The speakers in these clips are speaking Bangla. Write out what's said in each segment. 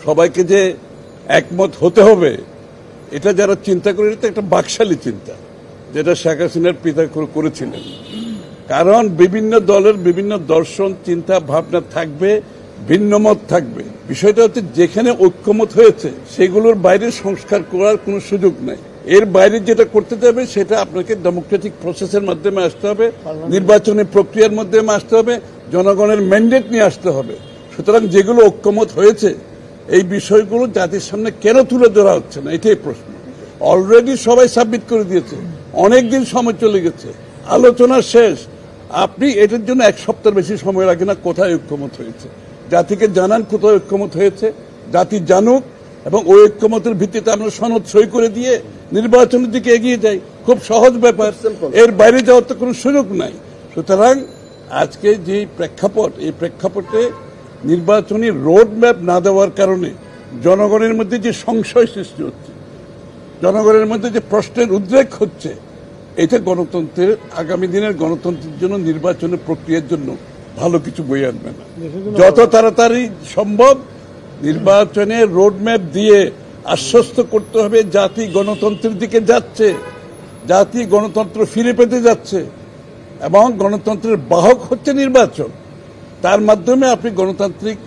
সবাইকে যে একমত হতে হবে এটা যারা চিন্তা করে, এটা একটা বাকশালী চিন্তা, যেটা শেখ হাসিনার পিতা করেছিলেন। কারণ বিভিন্ন দলের বিভিন্ন দর্শন, চিন্তা ভাবনা থাকবে, ভিন্নমত থাকবে। বিষয়টা হচ্ছে যেখানে ঐক্যমত হয়েছে সেগুলোর বাইরে সংস্কার করার কোনো সুযোগ নাই। এর বাইরে যেটা করতে যাবে সেটা আপনাকে ডেমোক্রেটিক প্রসেসের মাধ্যমে আসতে হবে, নির্বাচনী প্রক্রিয়ার মাধ্যমে আসতে হবে, জনগণের ম্যান্ডেট নিয়ে আসতে হবে। সুতরাং যেগুলো ঐক্যমত হয়েছে এই বিষয়গুলো জাতির সামনে কেন তুলে ধরা হচ্ছে না, এটাই প্রশ্ন। অলরেডি সবাই সাবমিট করে দিয়েছে, অনেকদিন সময় চলে গেছে, আলোচনা শেষ। আপনি এটার জন্য এক সপ্তাহ বেশি সময় লাগে না কোথায় ঐক্যমত হয়েছে। জাতিকে জানান কোথায় ঐক্যমত হয়েছে, জাতি জানুক, এবং ওই ঐক্যমতের ভিত্তিতে আমরা সনদ সই করে দিয়ে নির্বাচনের দিকে এগিয়ে যাই। খুব সহজ ব্যাপার, এর বাইরে যাওয়ার তো কোনো সুযোগ নাই। সুতরাং আজকে যে প্রেক্ষাপট, এই প্রেক্ষাপটে নির্বাচনী রোড ম্যাপ না দেওয়ার কারণে জনগণের মধ্যে যে সংশয় সৃষ্টি হচ্ছে, জনগণের মধ্যে যে প্রশ্নের উদ্রেক হচ্ছে, এটা গণতন্ত্রের, আগামী দিনের গণতন্ত্রের জন্য, নির্বাচনের প্রক্রিয়ার জন্য ভালো কিছু বয়ে আনবে না। যত তাড়াতাড়ি সম্ভব নির্বাচনের রোডম্যাপ দিয়ে আশ্বস্ত করতে হবে জাতি গণতন্ত্রের দিকে যাচ্ছে, জাতি গণতন্ত্র ফিরে পেতে যাচ্ছে, এবং গণতন্ত্রের বাহক হচ্ছে নির্বাচন। তার মাধ্যমে আপনি গণতান্ত্রিক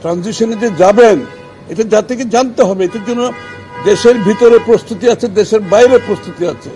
ট্রানজিশনে যে যাবেন এটা জাতিকে জানতে হবে। এটার জন্য দেশের ভিতরে প্রস্তুতি আছে, দেশের বাইরে প্রস্তুতি আছে।